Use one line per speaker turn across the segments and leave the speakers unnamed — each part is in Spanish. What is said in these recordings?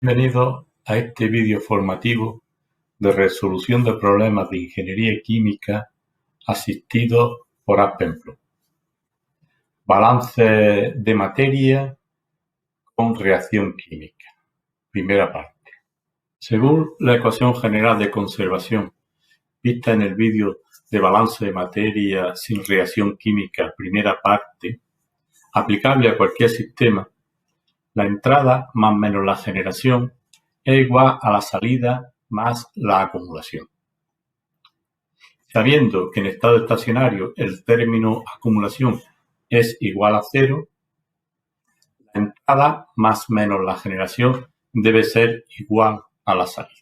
Bienvenido a este vídeo formativo de resolución de problemas de ingeniería química asistido por Aspenflow. Balance de materia con reacción química. Primera parte. Según la ecuación general de conservación vista en el vídeo de balance de materia sin reacción química, primera parte, aplicable a cualquier sistema, la entrada más menos la generación es igual a la salida más la acumulación. Sabiendo que en estado estacionario el término acumulación es igual a cero, la entrada más menos la generación debe ser igual a la salida.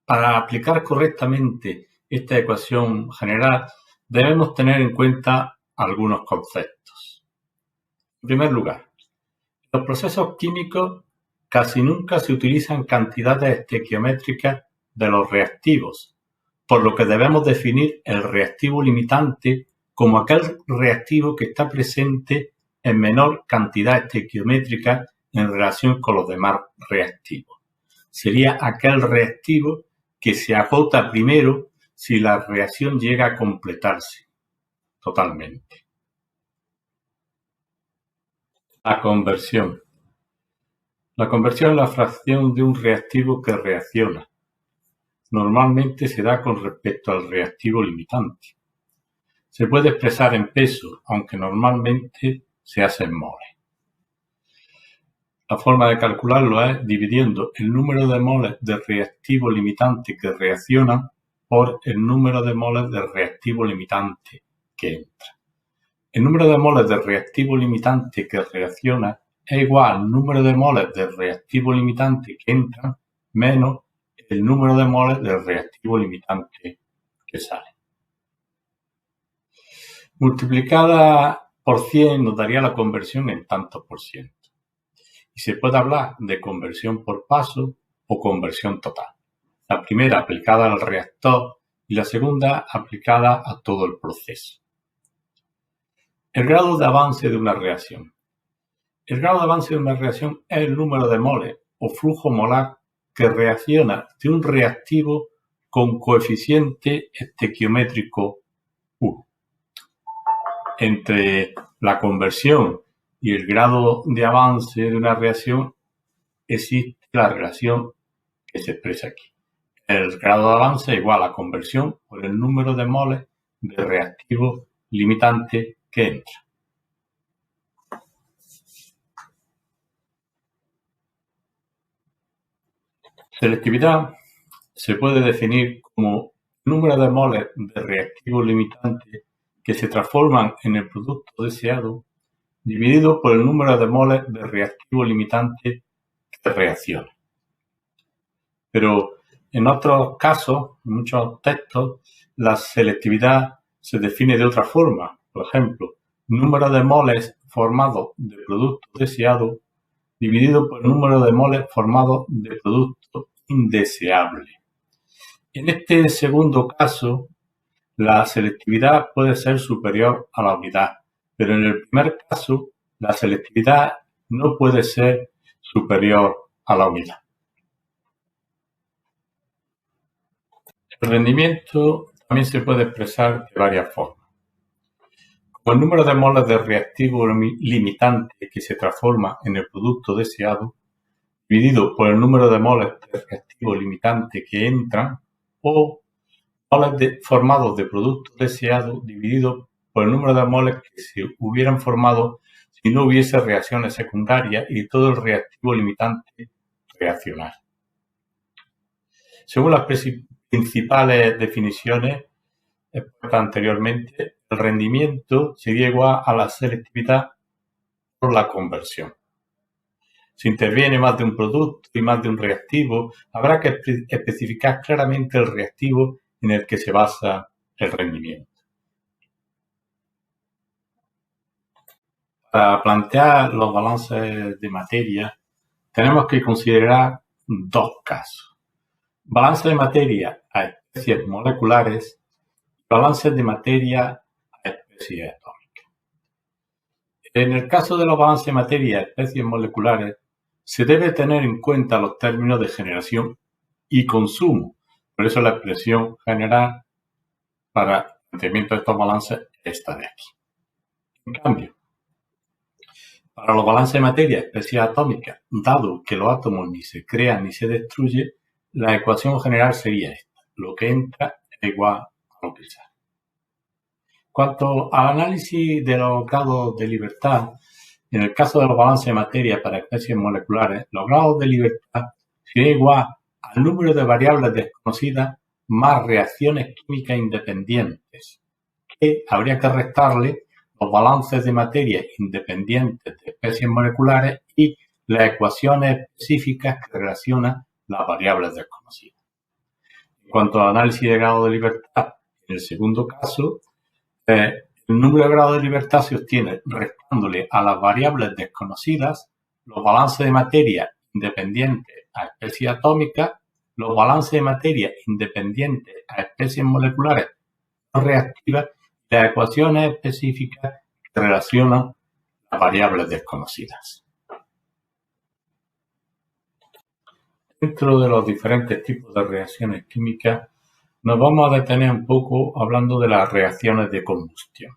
Para aplicar correctamente esta ecuación general debemos tener en cuenta algunos conceptos. En primer lugar, en los procesos químicos casi nunca se utilizan cantidades estequiométricas de los reactivos, por lo que debemos definir el reactivo limitante como aquel reactivo que está presente en menor cantidad estequiométrica en relación con los demás reactivos. Sería aquel reactivo que se agota primero si la reacción llega a completarse totalmente. La conversión. La conversión es la fracción de un reactivo que reacciona. Normalmente se da con respecto al reactivo limitante. Se puede expresar en peso, aunque normalmente se hace en moles. La forma de calcularlo es dividiendo el número de moles de reactivo limitante que reaccionan por el número de moles de reactivo limitante que entra. El número de moles de reactivo limitante que reacciona es igual al número de moles de reactivo limitante que entran menos el número de moles de reactivo limitante que sale. Multiplicada por 100 nos daría la conversión en tantos por ciento. Y se puede hablar de conversión por paso o conversión total. La primera aplicada al reactor y la segunda aplicada a todo el proceso. El grado de avance de una reacción. El grado de avance de una reacción es el número de moles o flujo molar que reacciona de un reactivo con coeficiente estequiométrico 1. Entre la conversión y el grado de avance de una reacción existe la relación que se expresa aquí. El grado de avance es igual a conversión por el número de moles de reactivo limitante que entra. Selectividad se puede definir como el número de moles de reactivo limitante que se transforman en el producto deseado dividido por el número de moles de reactivo limitante que reacciona. Pero en otros casos, en muchos textos, la selectividad se define de otra forma. Por ejemplo, número de moles formados de producto deseado dividido por el número de moles formados de producto indeseable. En este segundo caso, la selectividad puede ser superior a la unidad, pero en el primer caso, la selectividad no puede ser superior a la unidad. El rendimiento también se puede expresar de varias formas. Como el número de moles de reactivo limitante que se transforma en el producto deseado, dividido por el número de moles de reactivo limitante que entran, o moles formados de producto deseado dividido por el número de moles que se hubieran formado si no hubiese reacciones secundarias y todo el reactivo limitante reaccionar. Según las principales definiciones expuestas anteriormente, el rendimiento sería igual a la selectividad por la conversión. Si interviene más de un producto y más de un reactivo, habrá que especificar claramente el reactivo en el que se basa el rendimiento. Para plantear los balances de materia, tenemos que considerar dos casos. Balance de materia a especies moleculares y balances de materia a especies atómicas. En el caso de los balances de materia a especies moleculares, se debe tener en cuenta los términos de generación y consumo. Por eso la expresión general para el planteamiento de estos balances es esta de aquí. En cambio, para los balances de materia, especies atómicas, dado que los átomos ni se crean ni se destruyen, la ecuación general sería esta. Lo que entra es igual a lo que sale. Cuanto al análisis de los grados de libertad, en el caso de los balances de materia para especies moleculares, los grados de libertad serían igual al número de variables desconocidas más reacciones químicas independientes, que habría que restarle los balances de materia independientes de especies moleculares y las ecuaciones específicas que relacionan las variables desconocidas. En cuanto al análisis de grado de libertad, en el segundo caso, el número de grados de libertad se obtiene restándole a las variables desconocidas los balances de materia independientes a especies atómicas, los balances de materia independientes a especies moleculares no reactivas y las ecuaciones específicas que relacionan las variables desconocidas. Dentro de los diferentes tipos de reacciones químicas, nos vamos a detener un poco hablando de las reacciones de combustión.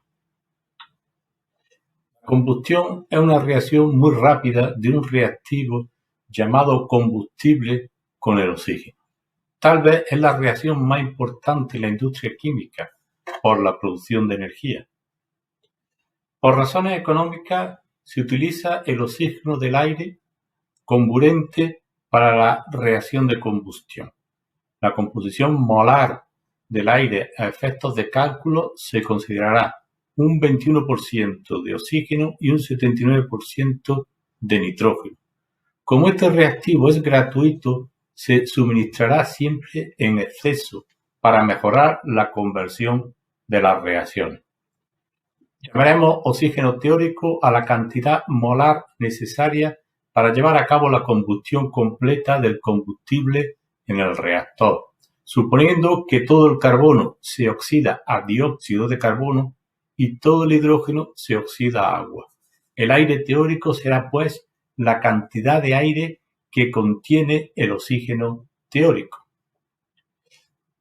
La combustión es una reacción muy rápida de un reactivo llamado combustible con el oxígeno. Tal vez es la reacción más importante en la industria química por la producción de energía. Por razones económicas se utiliza el oxígeno del aire comburente para la reacción de combustión. La composición molar del aire a efectos de cálculo se considerará un 21% de oxígeno y un 79% de nitrógeno. Como este reactivo es gratuito, se suministrará siempre en exceso para mejorar la conversión de las reacciones. Llamaremos oxígeno teórico a la cantidad molar necesaria para llevar a cabo la combustión completa del combustible en el reactor, suponiendo que todo el carbono se oxida a dióxido de carbono y todo el hidrógeno se oxida a agua. El aire teórico será, pues, la cantidad de aire que contiene el oxígeno teórico.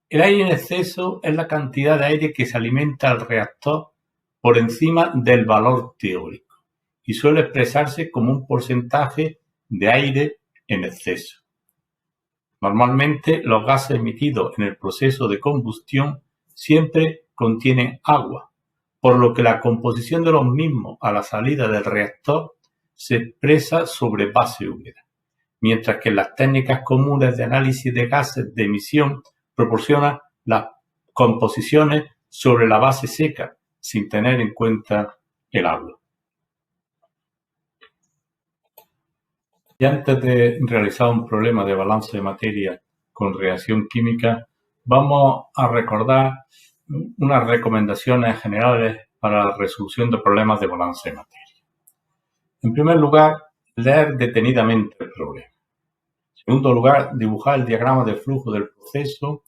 El aire en exceso es la cantidad de aire que se alimenta al reactor por encima del valor teórico y suele expresarse como un porcentaje de aire en exceso. Normalmente los gases emitidos en el proceso de combustión siempre contienen agua, por lo que la composición de los mismos a la salida del reactor se expresa sobre base húmeda, mientras que las técnicas comunes de análisis de gases de emisión proporcionan las composiciones sobre la base seca, sin tener en cuenta el agua. Y antes de realizar un problema de balance de materia con reacción química, vamos a recordar unas recomendaciones generales para la resolución de problemas de balance de materia. En primer lugar, leer detenidamente el problema. En segundo lugar, dibujar el diagrama de flujo del proceso,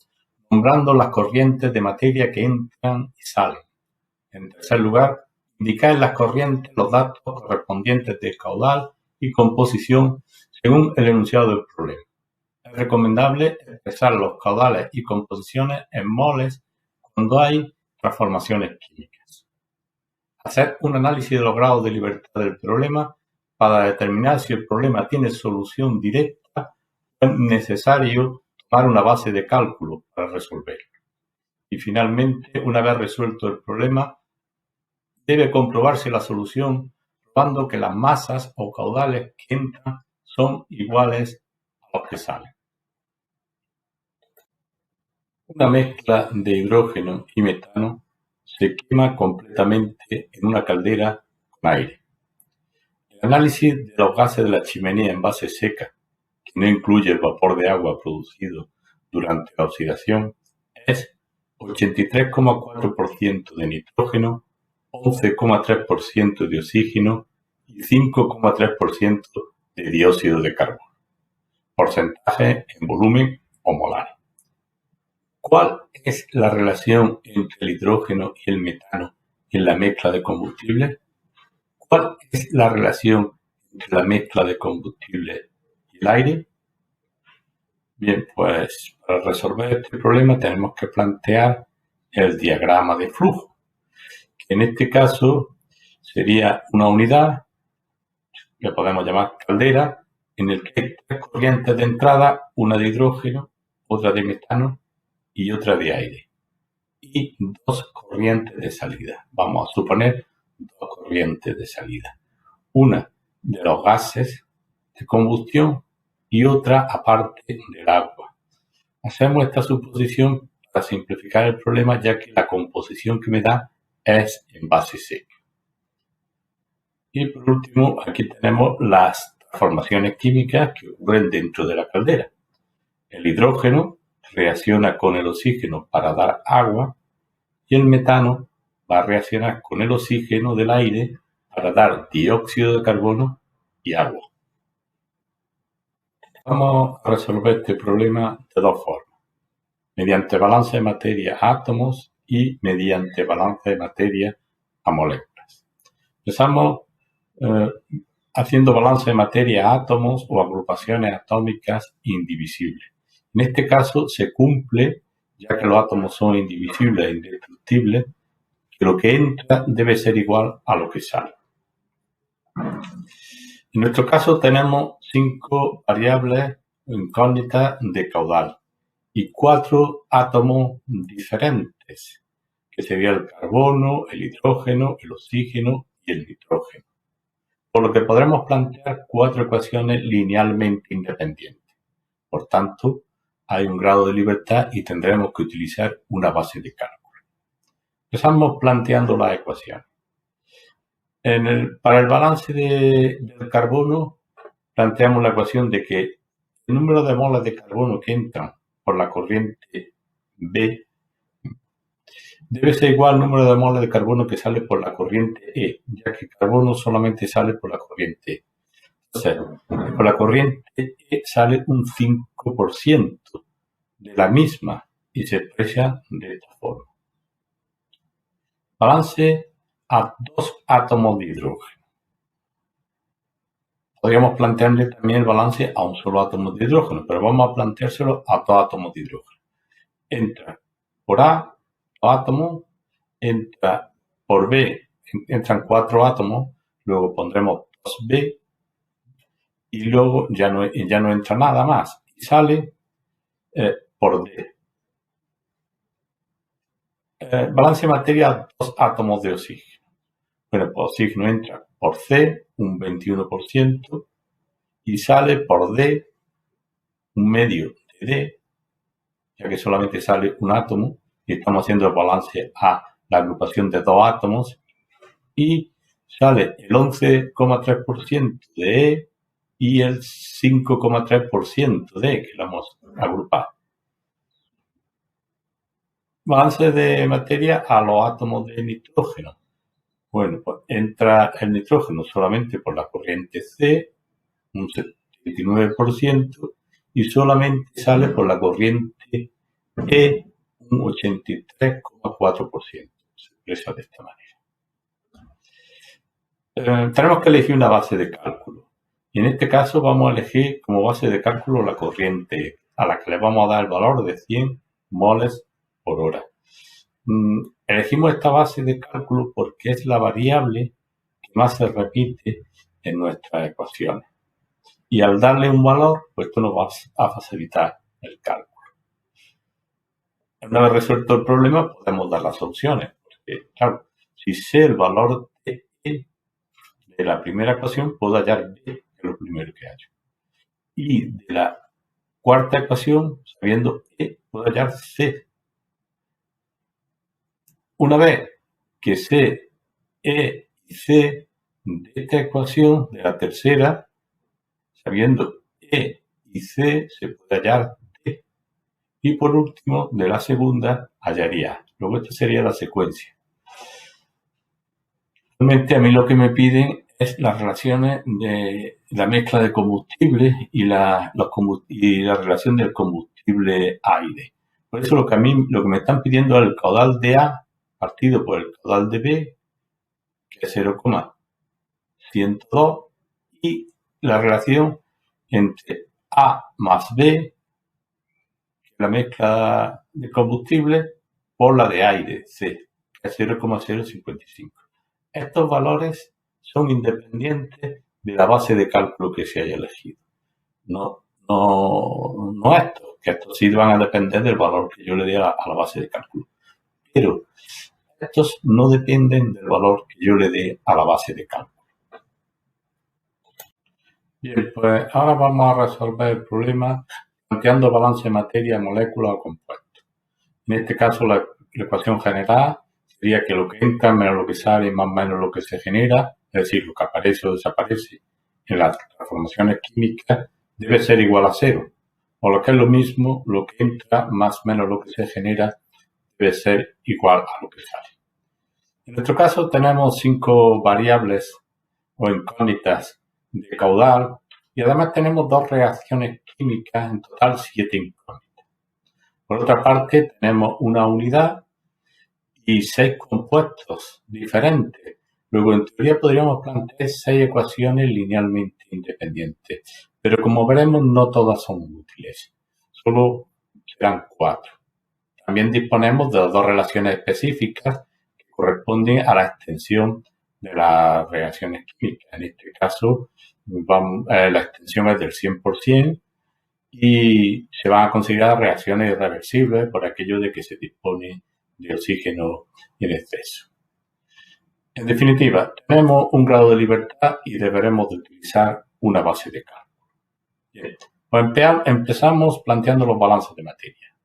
nombrando las corrientes de materia que entran y salen. En tercer lugar, indicar en las corrientes los datos correspondientes de caudal y composición según el enunciado del problema. Es recomendable expresar los caudales y composiciones en moles cuando hay transformaciones químicas. Hacer un análisis de los grados de libertad del problema para determinar si el problema tiene solución directa o es necesario tomar una base de cálculo para resolverlo. Y finalmente, una vez resuelto el problema, debe comprobarse la solución probando que las masas o caudales que entran son iguales a los que salen. Una mezcla de hidrógeno y metano se quema completamente en una caldera con aire. El análisis de los gases de la chimenea en base seca, que no incluye el vapor de agua producido durante la oxidación, es 83,4% de nitrógeno, 11,3% de oxígeno y 5,3% de dióxido de carbono. Porcentaje en volumen o molar. ¿Cuál es la relación entre el hidrógeno y el metano en la mezcla de combustible? ¿Cuál es la relación entre la mezcla de combustible el aire. Bien, pues para resolver este problema tenemos que plantear el diagrama de flujo, que en este caso sería una unidad, que podemos llamar caldera, en el que hay tres corrientes de entrada, una de hidrógeno, otra de metano y otra de aire. Y dos corrientes de salida. Vamos a suponer dos corrientes de salida. Una de los gases de combustión y otra aparte del agua. Hacemos esta suposición para simplificar el problema, ya que la composición que me da es en base seca. Y por último, aquí tenemos las transformaciones químicas que ocurren dentro de la caldera. El hidrógeno reacciona con el oxígeno para dar agua y el metano va a reaccionar con el oxígeno del aire para dar dióxido de carbono y agua. Vamos a resolver este problema de dos formas: mediante balance de materia a átomos y mediante balance de materia a moléculas. Empezamos haciendo balance de materia a átomos o agrupaciones atómicas indivisibles. En este caso se cumple, ya que los átomos son indivisibles e indestructibles, que lo que entra debe ser igual a lo que sale. En nuestro caso tenemos 5 variables incógnitas de caudal y 4 átomos diferentes, que sería el carbono, el hidrógeno, el oxígeno y el nitrógeno. Por lo que podremos plantear 4 ecuaciones linealmente independientes. Por tanto, hay un grado de libertad y tendremos que utilizar una base de cálculo. Empezamos planteando las ecuaciones. Para el balance del carbono, planteamos la ecuación de que el número de moles de carbono que entran por la corriente B debe ser igual al número de moles de carbono que sale por la corriente E, ya que el carbono solamente sale por la corriente E. Entonces, por la corriente E sale un 5% de la misma y se expresa de esta forma. Balance a 2 átomos de hidrógeno. Podríamos plantearle también el balance a un solo átomo de hidrógeno, pero vamos a planteárselo a 2 átomos de hidrógeno. Entra por A 2 átomos, entra por B, entran 4 átomos, luego pondremos 2B y luego ya no entra nada más y sale por D. Balance de materia a 2 átomos de oxígeno. Bueno, pues oxígeno entra por C, un 21%, y sale por D, un medio de D, ya que solamente sale un átomo, y estamos haciendo el balance a la agrupación de 2 átomos, y sale el 11,3% de E y el 5,3% de E, que lo hemos agrupado. Balance de materia a los átomos de nitrógeno. Bueno, pues entra el nitrógeno solamente por la corriente C, un 79%, y solamente sale por la corriente E, un 83,4%. Se expresa de esta manera. Tenemos que elegir una base de cálculo. Y en este caso vamos a elegir como base de cálculo la corriente E, a la que le vamos a dar el valor de 100 moles por hora. Elegimos esta base de cálculo porque es la variable que más se repite en nuestras ecuaciones. Y al darle un valor, pues esto nos va a facilitar el cálculo. Una vez resuelto el problema, podemos dar las opciones. Porque, claro, si sé el valor de E de la primera ecuación, puedo hallar B, que es lo primero que hallo. Y de la cuarta ecuación, sabiendo E, puedo hallar C. Una vez que sé E y C de esta ecuación, de la tercera, sabiendo E y C, se puede hallar D. Y por último, de la segunda, hallaría A. Luego esta sería la secuencia. Realmente a mí lo que me piden es las relaciones de la mezcla de combustibles y la relación del combustible-aire. Por eso lo que me están pidiendo es el caudal de A partido por el caudal de B, que es 0,102, y la relación entre A más B, la mezcla de combustible, por la de aire, C, que es 0,055. Estos valores son independientes de la base de cálculo que se haya elegido. No estos, que estos sí van a depender del valor que yo le dé a la base de cálculo. Pero estos no dependen del valor que yo le dé a la base de cálculo. Bien, pues ahora vamos a resolver el problema planteando balance de materia, molécula o compuesto. En este caso, la ecuación general sería que lo que entra menos lo que sale más o menos lo que se genera, es decir, lo que aparece o desaparece en las transformaciones químicas debe ser igual a cero. O lo que es lo mismo, lo que entra más o menos lo que se genera debe ser igual a lo que sale. En nuestro caso tenemos 5 variables o incógnitas de caudal y además tenemos 2 reacciones químicas, en total 7 incógnitas. Por otra parte, tenemos una unidad y 6 compuestos diferentes. Luego, en teoría, podríamos plantear 6 ecuaciones linealmente independientes. Pero como veremos, no todas son útiles. Solo serán 4. También disponemos de 2 relaciones específicas que corresponden a la extensión de las reacciones químicas. En este caso, la extensión es del 100% y se van a considerar reacciones irreversibles por aquello de que se dispone de oxígeno en exceso. En definitiva, tenemos un grado de libertad y deberemos de utilizar una base de cálculo. Bien, pues empezamos planteando los balances de materia.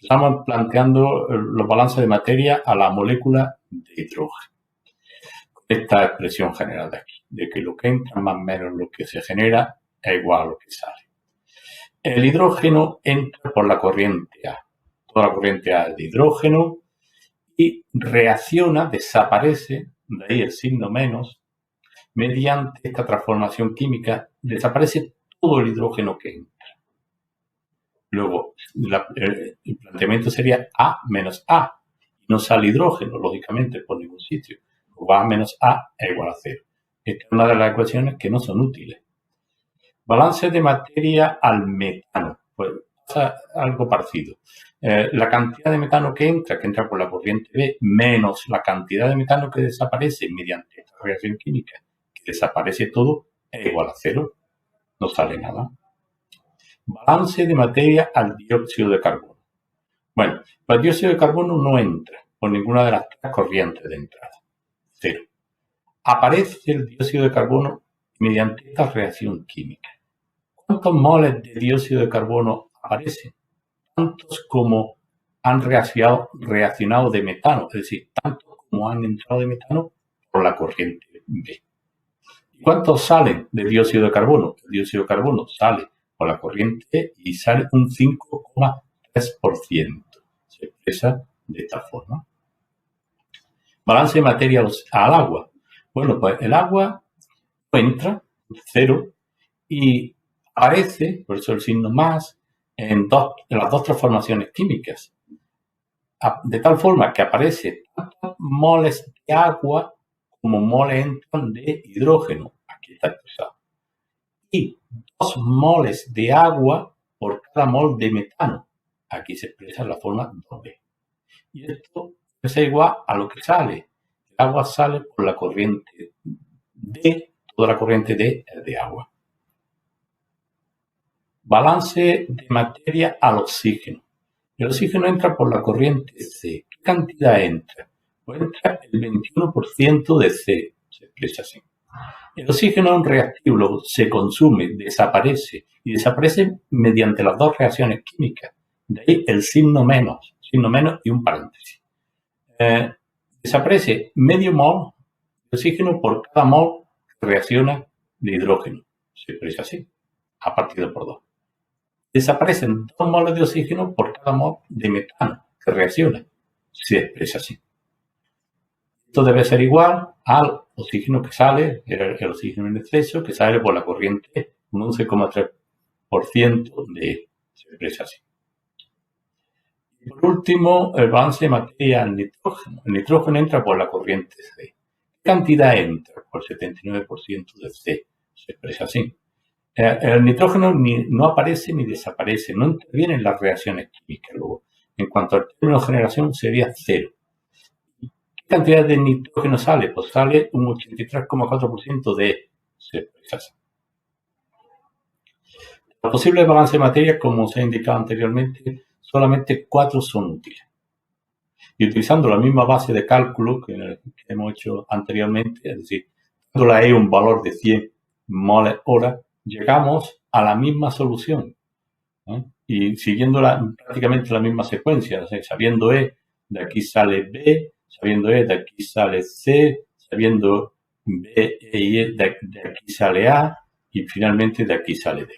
Empezamos planteando los balances de materia a la molécula de hidrógeno. Esta expresión general de aquí, de que lo que entra más o menos lo que se genera es igual a lo que sale. El hidrógeno entra por la corriente A. Toda la corriente A es de hidrógeno y reacciona, desaparece, de ahí el signo menos, mediante esta transformación química, desaparece todo el hidrógeno que entra. Luego, el planteamiento sería A menos A. No sale hidrógeno, lógicamente, por ningún sitio. Luego A menos A es igual a 0. Esta es una de las ecuaciones que no son útiles. Balance de materia al metano. Pues pasa algo parecido. La cantidad de metano que entra por la corriente B, menos la cantidad de metano que desaparece mediante esta reacción química, que desaparece todo, es igual a 0. No sale nada. Balance de materia al dióxido de carbono. Bueno, el dióxido de carbono no entra por ninguna de las 3 corrientes de entrada. 0. Aparece el dióxido de carbono mediante esta reacción química. ¿Cuántos moles de dióxido de carbono aparecen? Tantos como han reaccionado de metano, es decir, tantos como han entrado de metano por la corriente B. ¿Y cuántos salen de dióxido de carbono? El dióxido de carbono sale por la corriente E y sale un 5,3%. Se expresa de esta forma. Balance de materia al agua. Bueno, pues el agua entra 0 y aparece, por eso el signo más, en las 2 transformaciones químicas. De tal forma que aparece tantos moles de agua como moles entran de hidrógeno. Aquí está expresado. Y 2 moles de agua por cada mol de metano. Aquí se expresa en la forma 2B. Y esto es igual a lo que sale. El agua sale por la corriente D, toda la corriente D es de agua. Balance de materia al oxígeno. El oxígeno entra por la corriente C. ¿Qué cantidad entra? Pues entra el 21% de C. Se expresa así. El oxígeno es un reactivo, se consume, desaparece, y desaparece mediante las 2 reacciones químicas. De ahí el signo menos y un paréntesis. Desaparece medio mol de oxígeno por cada mol que reacciona de hidrógeno. Se expresa así, a partido por 2. Desaparecen 2 moles de oxígeno por cada mol de metano que reacciona. Se expresa así. Esto debe ser igual al oxígeno que sale, el oxígeno en exceso, que sale por la corriente, un 11,3% de se expresa así. Y por último, el balance de materia al nitrógeno. El nitrógeno entra por la corriente C. ¿Qué cantidad entra? Por 79% de C. Se expresa así. El nitrógeno no aparece ni desaparece, no interviene en las reacciones químicas. Luego, en cuanto al término de generación, sería cero. ¿Qué cantidad de nitrógeno sale? Pues sale un 83,4% de esa. Los posibles balances de materia, como se ha indicado anteriormente, solamente 4 son útiles. Y utilizando la misma base de cálculo que hemos hecho anteriormente, es decir, dando a E un valor de 100 moles hora, llegamos a la misma solución. Y siguiendo prácticamente la misma secuencia, o sea, sabiendo E, de aquí sale B, sabiendo E, de aquí sale C, sabiendo B, E y E, de aquí sale A, y finalmente de aquí sale D.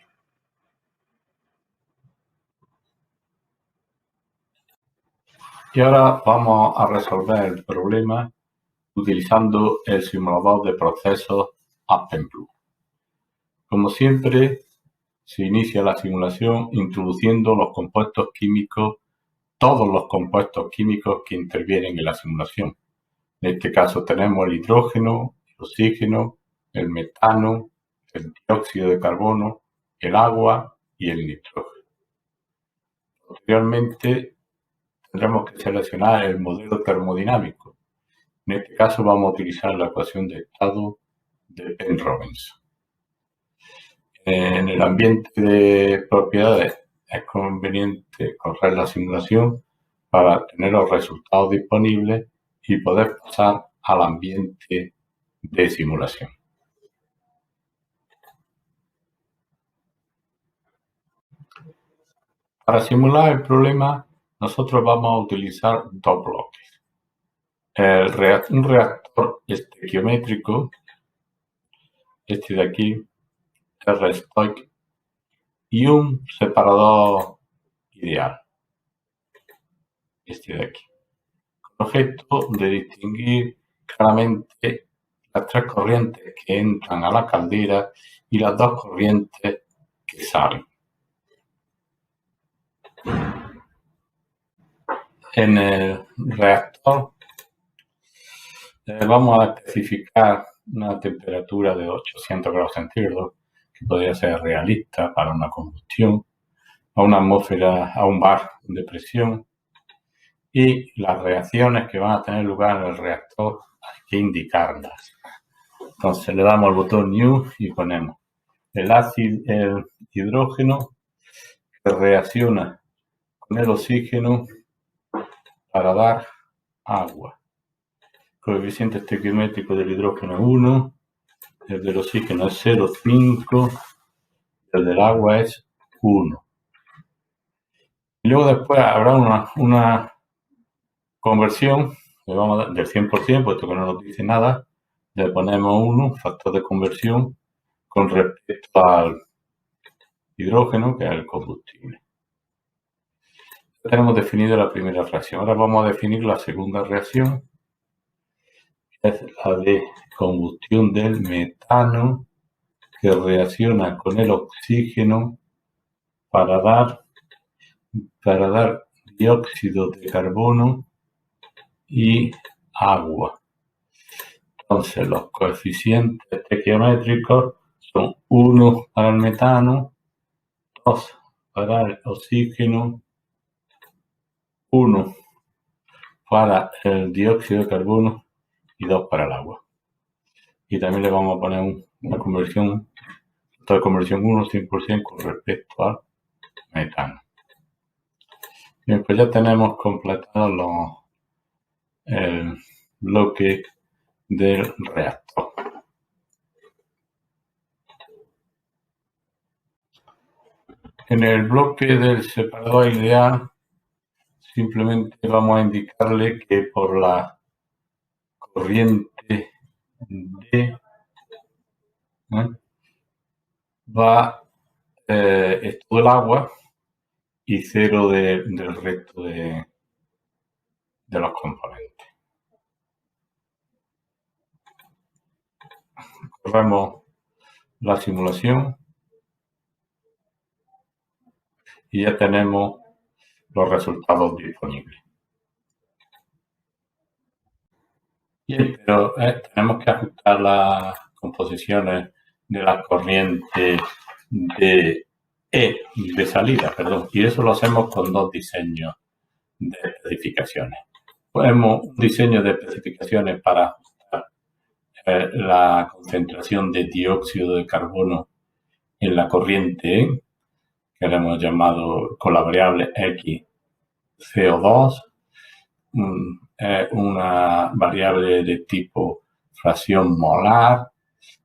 Y ahora vamos a resolver el problema utilizando el simulador de procesos AspenBlue. Como siempre, se inicia la simulación introduciendo los compuestos químicos, todos los compuestos químicos que intervienen en la simulación. En este caso tenemos el hidrógeno, el oxígeno, el metano, el dióxido de carbono, el agua y el nitrógeno. Posteriormente tendremos que seleccionar el modelo termodinámico. En este caso vamos a utilizar la ecuación de estado de Penrose. En el ambiente de propiedades es conveniente correr la simulación para tener los resultados disponibles y poder pasar al ambiente de simulación. Para simular el problema, nosotros vamos a utilizar dos bloques. Un reactor estequiométrico, este de aquí, R-Stoich, y un separador ideal, este de aquí, con objeto de distinguir claramente las tres corrientes que entran a la caldera y las dos corrientes que salen. En el reactor vamos a especificar una temperatura de 800 grados centígrados, que podría ser realista para una combustión, a una atmósfera, a un bar de presión, y las reacciones que van a tener lugar en el reactor hay que indicarlas. Entonces le damos al botón New y ponemos el hidrógeno que reacciona con el oxígeno para dar agua. Coeficiente estequiométrico del hidrógeno es 1, el del oxígeno es 0,5, el del agua es 1. Y luego después habrá una conversión del 100%, puesto que no nos dice nada, le ponemos 1, factor de conversión, con respecto al hidrógeno, que es el combustible. Ya tenemos definida la primera reacción. Ahora vamos a definir la segunda reacción, que es la de combustión del metano, que reacciona con el oxígeno para dar dióxido de carbono y agua. Entonces los coeficientes estequiométricos son 1 para el metano, 2 para el oxígeno, 1 para el dióxido de carbono y 2 para el agua. Y también le vamos a poner una conversión, de conversión 1, 100% con respecto al metano. Bien, pues ya tenemos completado el bloque del reactor. En el bloque del separador ideal, simplemente vamos a indicarle que por la corriente D va todo el agua y 0 del resto de los componentes. Corremos la simulación y ya tenemos los resultados disponibles. Bien, pero tenemos que ajustar las composiciones de las corrientes de de salida, perdón, y eso lo hacemos con dos diseños de especificaciones. Ponemos un diseño de especificaciones para la concentración de dióxido de carbono en la corriente E, que le hemos llamado con la variable X CO2, una variable de tipo fracción molar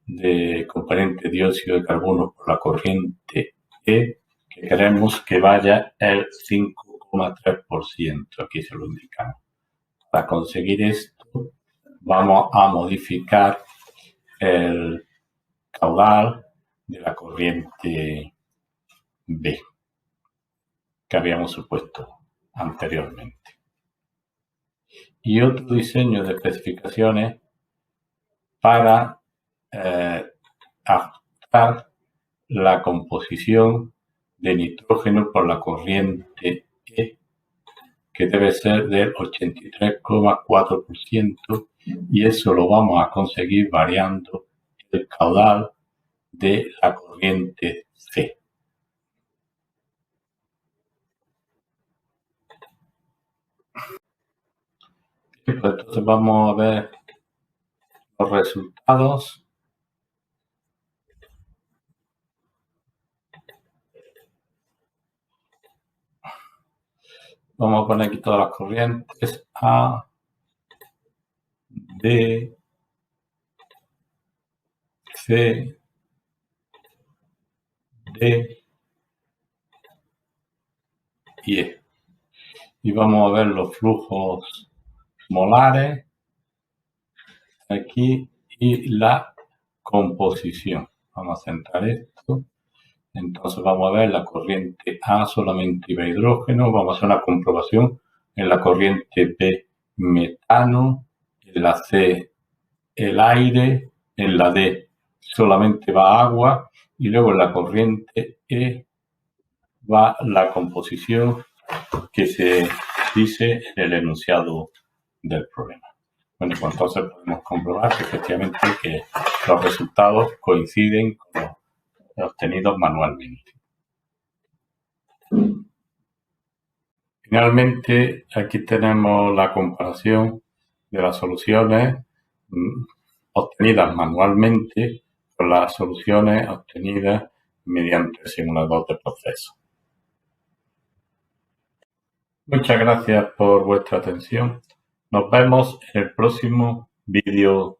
de componente dióxido de carbono por la corriente E, que queremos que vaya el 5,3%. Aquí se lo indicamos. Para conseguir esto, vamos a modificar el caudal de la corriente B que habíamos supuesto anteriormente. Y otro diseño de especificaciones para ajustar la composición de nitrógeno por la corriente E, que debe ser del 83,4%, y eso lo vamos a conseguir variando el caudal de la corriente C. Pues entonces vamos a ver los resultados. Vamos a poner aquí todas las corrientes A, D, C, D y E. Y vamos a ver los flujos molares aquí y la composición. Vamos a centrar esto. Entonces vamos a ver la corriente A solamente iba hidrógeno. Vamos a hacer una comprobación en la corriente B metano, en la C el aire, en la D solamente va agua y luego en la corriente E va la composición que se dice en el enunciado del problema. Bueno, pues entonces podemos comprobar que efectivamente que los resultados coinciden con los obtenidos manualmente. Finalmente, aquí tenemos la comparación de las soluciones obtenidas manualmente con las soluciones obtenidas mediante el simulador de procesos. Muchas gracias por vuestra atención. Nos vemos en el próximo vídeo